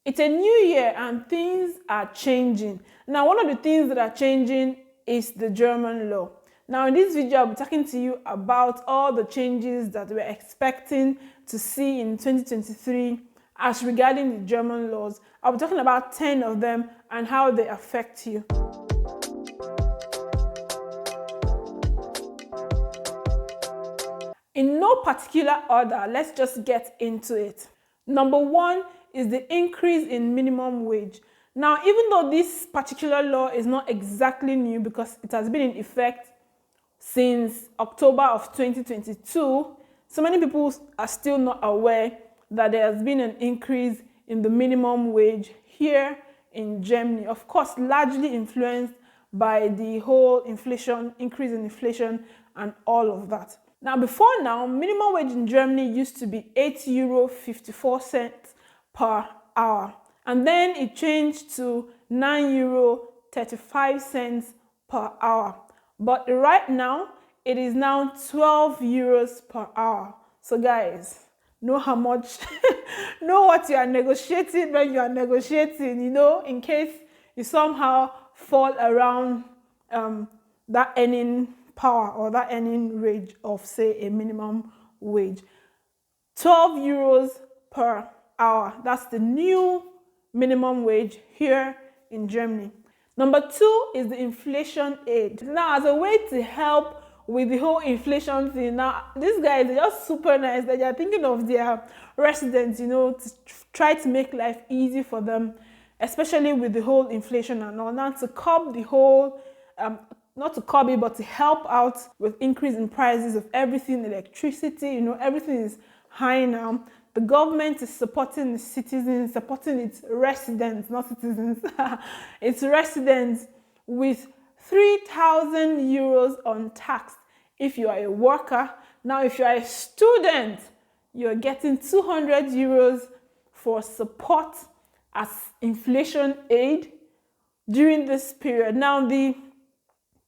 It's a new year and things are changing. Now, one of the things that are changing is the German law. Now, in this video, I'll be talking to you about all the changes that we're expecting to see in 2023 as regarding the German laws. I'll be talking about 10 of them and how they affect you. In no particular order, let's just get into it. Number one is the increase in minimum wage. Now, even though this particular law is not exactly new because it has been in effect since October of 2022, so many people are still not aware that there has been an increase in the minimum wage here in Germany. Of course, largely influenced by the whole increase in inflation and all of that. Now, before now, minimum wage in Germany used to be €8.54 per hour. And then it changed to €9.35 per hour. But right now, it is now €12 per hour. So guys, know how much, know what you are negotiating when you are negotiating, in case you somehow fall around that earning power or that earning range of, say, a minimum wage. €12 per hour. That's the new minimum wage here in Germany. Number two is the inflation aid. Now, as a way to help with the whole inflation thing, now these guys are just super nice that they are thinking of their residents, to try to make life easy for them, especially with the whole inflation and all. Now, to curb the whole not to curb it, but to help out with increase in prices of everything, electricity, everything is high now. The government is supporting the citizens, supporting its residents, not citizens, its residents with €3,000 untaxed if you are a worker. Now, if you are a student, you're getting €200 for support as inflation aid during this period. Now, the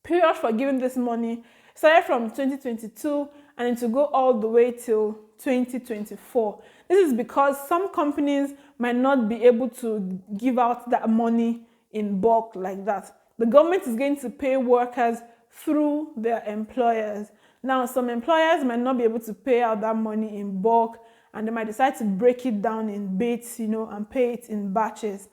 period for giving this money started from 2022 and it will go all the way till 2024. This is because some companies might not be able to give out that money in bulk like that. The government is going to pay workers through their employers. Now, some employers might not be able to pay out that money in bulk and they might decide to break it down in bits, and pay it in batches.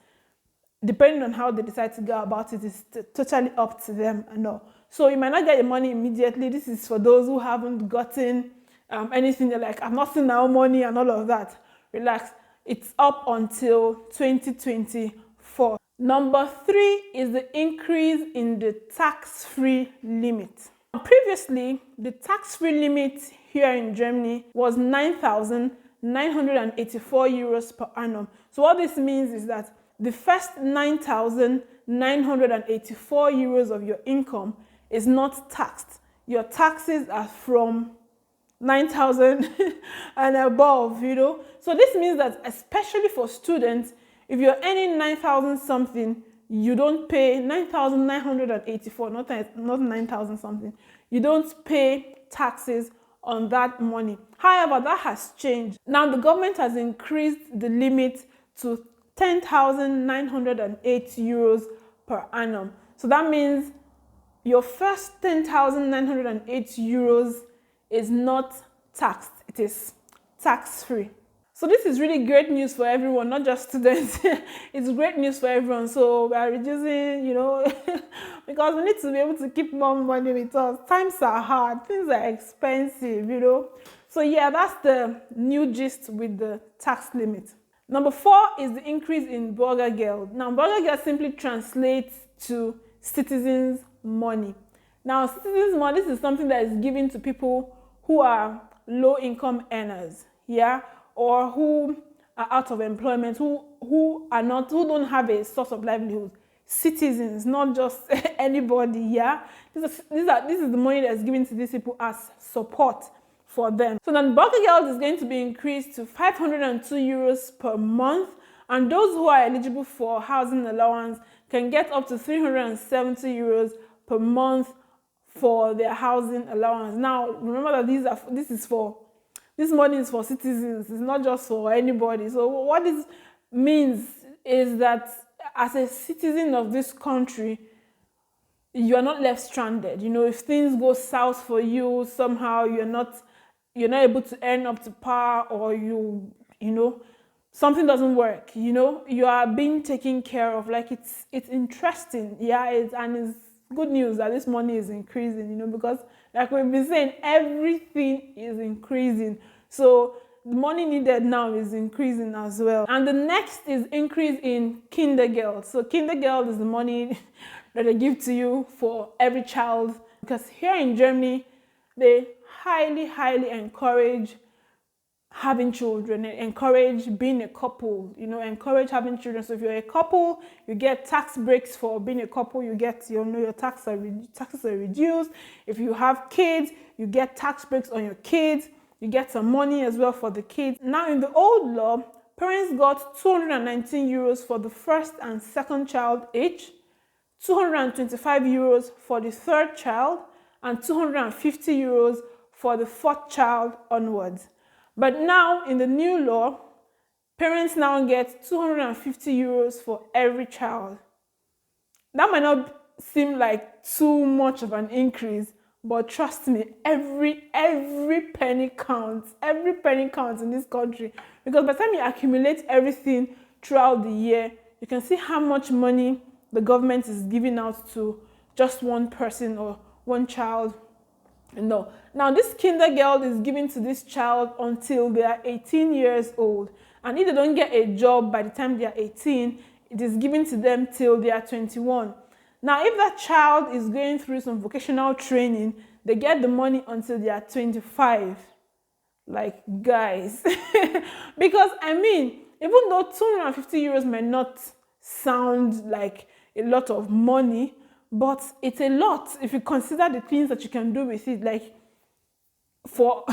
Depending on how they decide to go about it, is totally up to them and all. So you might not get your money immediately. This is for those who haven't gotten anything. They're like, I'm not seeing our money and all of that. Relax. It's up until 2024. Number three is the increase in the tax-free limit. Previously, the tax-free limit here in Germany was €9,984 per annum. So what this means is that the first €9,984 of your income is not taxed. Your taxes are from 9,000 and above, So this means that especially for students, if you're earning 9,000 something, you don't pay 9,984, not 9,000 something. You don't pay taxes on that money. However, that has changed. Now the government has increased the limit to €10,908 per annum. So that means your first €10,908 is not taxed. It is tax-free. So this is really great news for everyone, not just students. It's great news for everyone. So we are reducing, because we need to be able to keep more money with us. Times are hard. Things are expensive, So yeah, that's the new gist with the tax limit. Number four is the increase in Bürgergeld. Now, Bürgergeld simply translates to citizens' money. Now, citizens' money, this is something that is given to people who are low-income earners, or who are out of employment, who don't have a source of livelihood. Citizens, not just anybody, This is the money that is given to these people as support for them. So then Bürgergeld is going to be increased to €502 per month, and those who are eligible for housing allowance can get up to €370 per month for their housing allowance. Now, remember that this money is for citizens. It's not just for anybody. So what this means is that as a citizen of this country, you are not left stranded. You know, if things go south for you, somehow you're not able to earn up to par, or you know, something doesn't work, you know, you are being taken care of. Like, it's interesting. Yeah, it's good news that this money is increasing, you know, because like we've been saying, everything is increasing. So the money needed now is increasing as well. And the next is increase in Kindergeld. So Kindergeld is the money that they give to you for every child, because here in Germany, they highly encourage having children, encourage being a couple, you know, encourage having children. So if you're a couple, you get tax breaks for being a couple, you get, you know, your taxes are reduced. If you have kids, you get tax breaks on your kids, you get some money as well for the kids. Now, in the old law, parents got 219 euros for the first and second child each, 225 euros for the third child, and 250 euros for the fourth child onwards. But now, in the new law, parents now get 250 euros for every child. That might not seem like too much of an increase, but trust me, every penny counts. Every penny counts in this country, because by the time you accumulate everything throughout the year, you can see how much money the government is giving out to just one person or one child. No. Now, this Kindergeld is given to this child until they are 18 years old. And if they don't get a job by the time they are 18, it is given to them till they are 21. Now, if that child is going through some vocational training, they get the money until they are 25. Like, guys. Because, I mean, even though 250 euros may not sound like a lot of money, but it's a lot if you consider the things that you can do with it. Like, for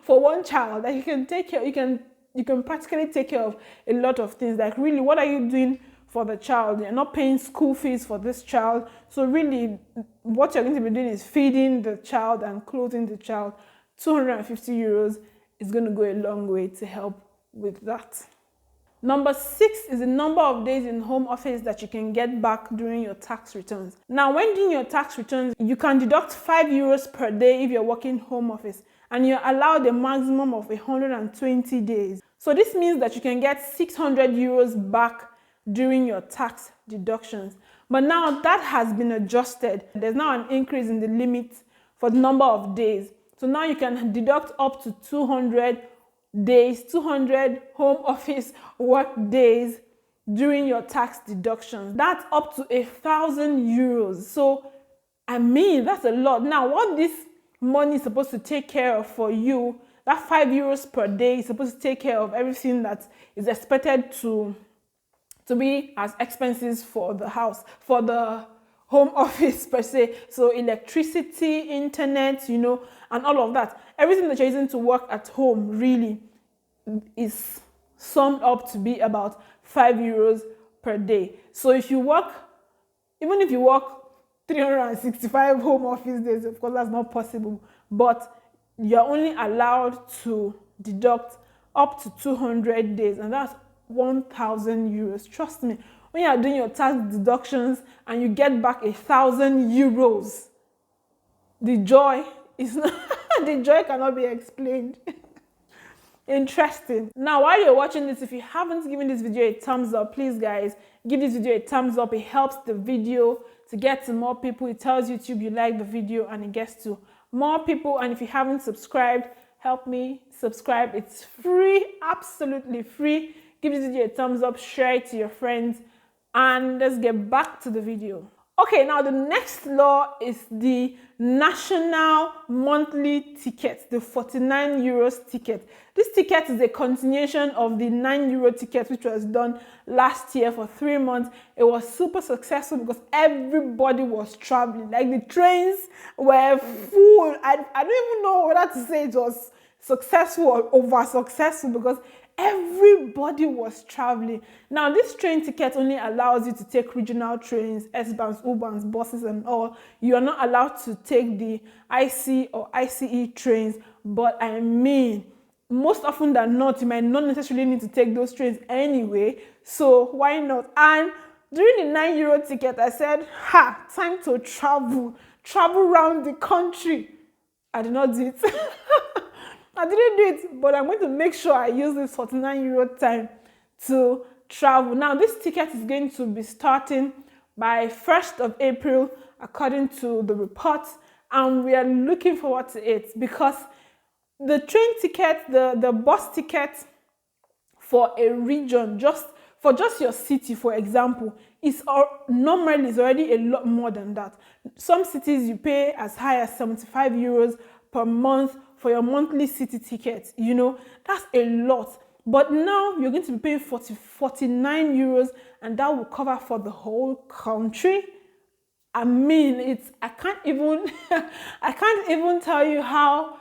for one child, that you can take care, you can practically take care of a lot of things. Like, really, what are you doing for the child? You're not paying school fees for this child. So really, what you're going to be doing is feeding the child and clothing the child. 250 euros is going to go a long way to help with that. Number 6 is the number of days in home office that you can get back during your tax returns. Now, when doing your tax returns, you can deduct 5 euros per day if you're working home office, and you're allowed a maximum of 120 days. So this means that you can get 600 euros back during your tax deductions. But now that has been adjusted. There's now an increase in the limit for the number of days. So now you can deduct up to 200 days, 200 home office work days during your tax deductions. That's up to 1,000 euros. So, I mean, that's a lot. Now, what this money is supposed to take care of for you, that 5 euros per day is supposed to take care of everything that is expected to be as expenses for the house, for the home office per se. So electricity, internet, you know, and all of that. Everything that you're using to work at home really is summed up to be about 5 euros per day. So if you work, even if you work 365 home office days, of course that's not possible, but you're only allowed to deduct up to 200 days, and that's 1,000 euros. Trust me, when you are doing your tax deductions and you get back 1,000 euros, the joy is not, the joy cannot be explained. Interesting. Now, while you're watching this, if you haven't given this video a thumbs up, please guys, give this video a thumbs up. It helps the video to get to more people. It tells YouTube you like the video and it gets to more people. And if you haven't subscribed, help me subscribe. It's free, absolutely free. Give this video a thumbs up, share it to your friends, and let's get back to the video. Okay, now the next law is the national monthly ticket, the 49 euros ticket. This ticket is a continuation of the 9 euro ticket, which was done last year for 3 months. It was super successful because everybody was traveling. Like, the trains were full. I don't even know whether to say it was successful or over successful, because everybody was traveling. Now, this train ticket only allows you to take regional trains, S-Bahns, U-Bahns, buses and all. You are not allowed to take the IC or ICE trains, but I mean, most often than not, you might not necessarily need to take those trains anyway. So why not? And during the €9 ticket, I said, time to travel around the country. I did not do it. I didn't do it, but I'm going to make sure I use this €49 time to travel. Now, this ticket is going to be starting by 1st of April, according to the report, and we are looking forward to it because the train ticket, the bus ticket for a region, just your city, for example, normally is already a lot more than that. Some cities you pay as high as €75 per month for your monthly city ticket. You know, that's a lot. But now you're going to be paying €49, and that will cover for the whole country. I mean, I can't even tell you how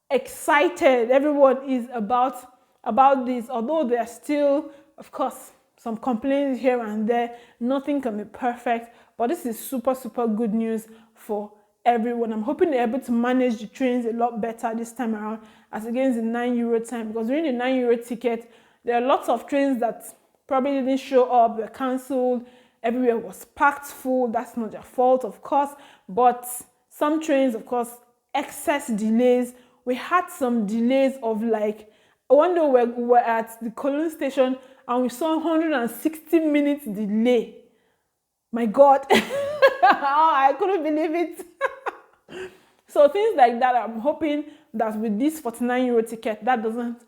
excited everyone is about this. Although there are still, of course, some complaints here and there. Nothing can be perfect, but this is super, super good news for everyone. I'm hoping they're able to manage the trains a lot better this time around as against the €9 time, because during the €9 ticket, there are lots of trains that probably didn't show up, were cancelled, everywhere was packed full. That's not their fault, of course, but some trains, of course, excess delays. We had some delays of like, one day we were at the Cologne station and we saw 160 minutes delay. My God, I couldn't believe it. So things like that, I'm hoping that with this €49 ticket, that doesn't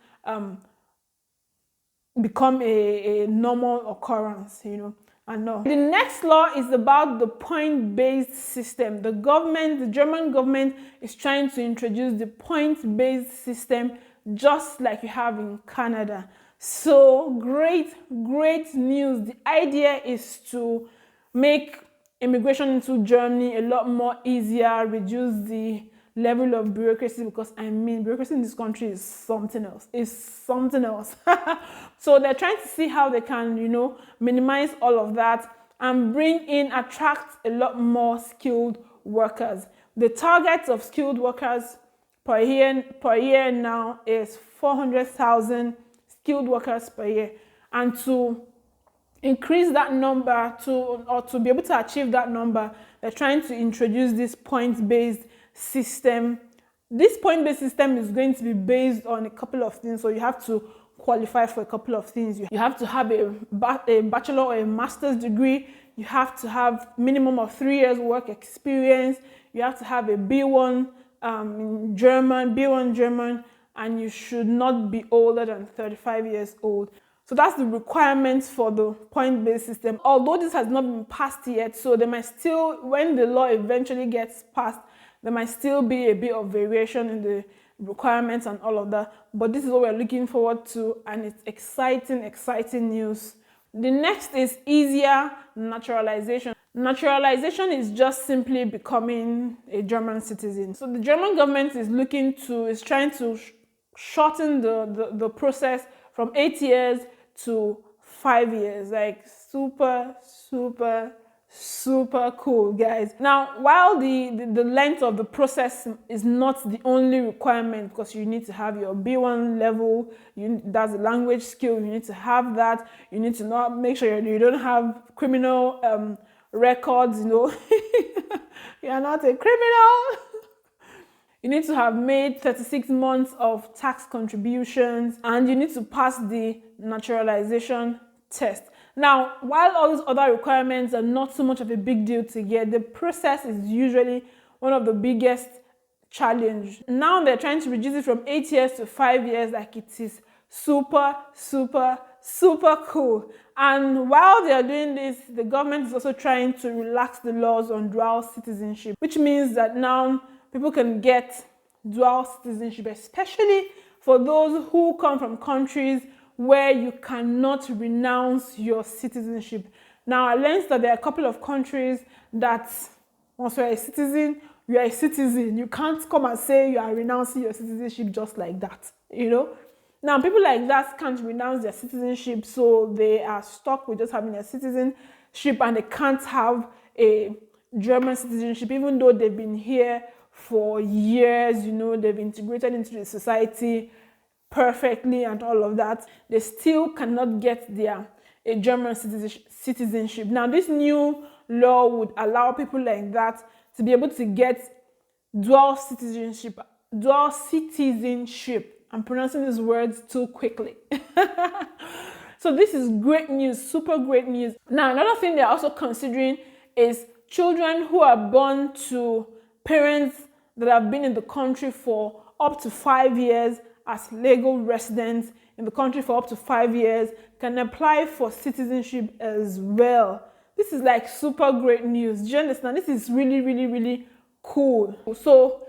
become a normal occurrence, you know. And no. The next law is about the point-based system. The German government is trying to introduce the point-based system just like you have in Canada. So great news. The idea is to make immigration into Germany a lot more easier, reduce the level of bureaucracy, because I mean, bureaucracy in this country is something else. It's something else. So they're trying to see how they can, you know, minimize all of that and attract a lot more skilled workers. The target of skilled workers per year now is 400,000 skilled workers per year, and to increase that number to be able to achieve that number, they're trying to introduce this point-based system. This point-based system is going to be based on a couple of things. So you have to qualify for a couple of things. You have to have a bachelor or a master's degree. You have to have minimum of 3 years work experience. You have to have a B1 in German, B1 German, and you should not be older than 35 years old. So that's the requirements for the point-based system. Although this has not been passed yet, so there might still, when the law eventually gets passed, there might still be a bit of variation in the requirements and all of that. But this is what we're looking forward to, and it's exciting news. The next is easier naturalization. Naturalization is just simply becoming a German citizen. So the German government is trying to shorten the process from 8 years to 5 years. Like super cool, guys. Now, while the length of the process is not the only requirement, because you need to have your B1 level, that's a language skill, you need to have that. You need to make sure you don't have criminal records, you know. You are not a criminal. You need to have made 36 months of tax contributions, and you need to pass the naturalization test. Now, while all these other requirements are not so much of a big deal to get, the process is usually one of the biggest challenge. Now they're trying to reduce it from 8 years to 5 years. Like, it is super cool. And while they are doing this, the government is also trying to relax the laws on dual citizenship, which means that now people can get dual citizenship, especially for those who come from countries where you cannot renounce your citizenship. Now, I learned that there are a couple of countries that once you're a citizen, you are a citizen. You can't come and say you are renouncing your citizenship just like that, you know? Now, people like that can't renounce their citizenship, so they are stuck with just having a citizenship, and they can't have a German citizenship, even though they've been here for years, you know, they've integrated into the society perfectly and all of that. They still cannot get their a German citizenship. Now, this new law would allow people like that to be able to get dual citizenship. Dual citizenship. I'm pronouncing these words too quickly. So this is great news, super great news. Now, another thing they're also considering is children who are born to parents that have been in the country for up to 5 years as legal residents in the country for up to 5 years can apply for citizenship as well. This is like super great news. Do you understand? This is really, really, really cool. So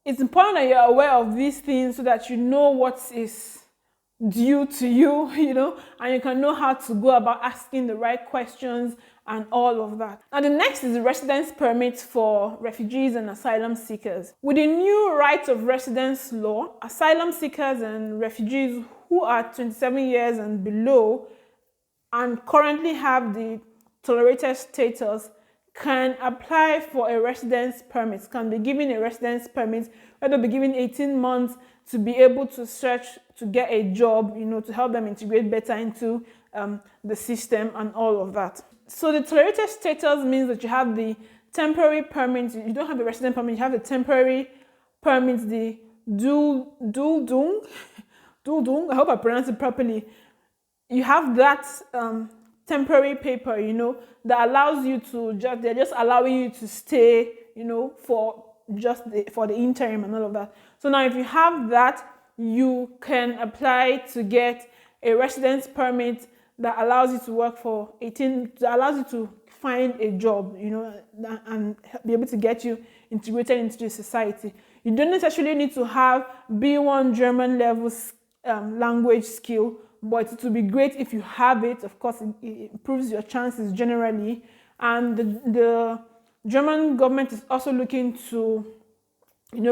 it's important that you're aware of these things so that you know what is due to you, and you can know how to go about asking the right questions and all of that. And the next is the residence permit for refugees and asylum seekers. With the new right of residence law, asylum seekers and refugees who are 27 years and below and currently have the tolerated status can apply for a residence permit, can be given a residence permit, where they'll be given 18 months to be able to search to get a job, to help them integrate better into the system and all of that. So the tolerated status means that you have the temporary permit, you don't have a resident permit, you have the temporary permit, the Duldung, I hope I pronounced it properly. You have that temporary paper, that allows you to they're just allowing you to stay, for the interim and all of that. So now if you have that, you can apply to get a residence permit that allows you to work for 18, that allows you to find a job, and be able to get you integrated into the society. You don't necessarily need to have B1 German level language skill, but it would be great if you have it. Of course, it improves your chances generally. And the German government is also looking to,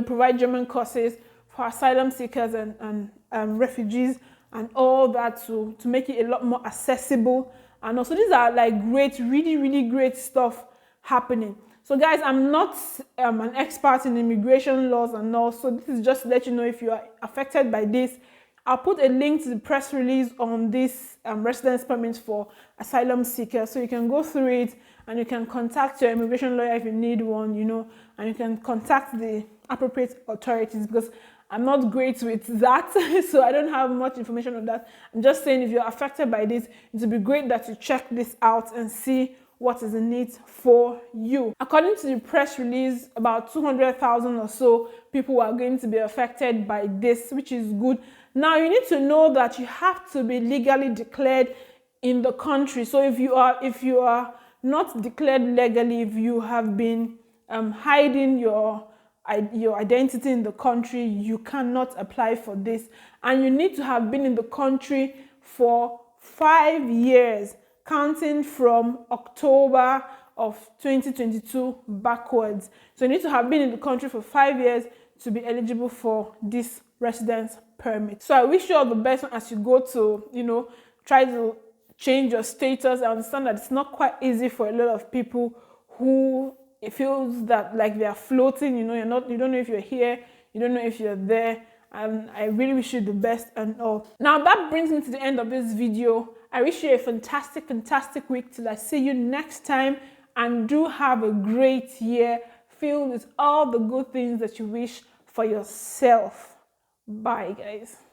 provide German courses for asylum seekers and refugees and all that to make it a lot more accessible. And also, these are like great, really, really great stuff happening. So guys, I'm not an expert in immigration laws and all, so this is just to let you know if you are affected by this. I'll put a link to the press release on this residence permit for asylum seekers, so you can go through it and you can contact your immigration lawyer if you need one, and you can contact the appropriate authorities, because I'm not great with that, so I don't have much information on that. I'm just saying if you're affected by this, it would be great that you check this out and see what is in it for you. According to the press release, about 200,000 or so people are going to be affected by this, which is good. Now, you need to know that you have to be legally declared in the country. So if you are not declared legally, if you have been hiding your identity in the country, you cannot apply for this. And you need to have been in the country for 5 years, counting from October of 2022 backwards. So you need to have been in the country for 5 years to be eligible for this residence permit. So I wish you all the best as you go to, try to change your status. I understand that it's not quite easy for a lot of people who it feels that like they are floating, you don't know if you're here, you don't know if you're there, and I really wish you the best and all. Now that brings me to the end of this video. I wish you a fantastic week till I see you next time, and do have a great year filled with all the good things that you wish for yourself. Bye guys.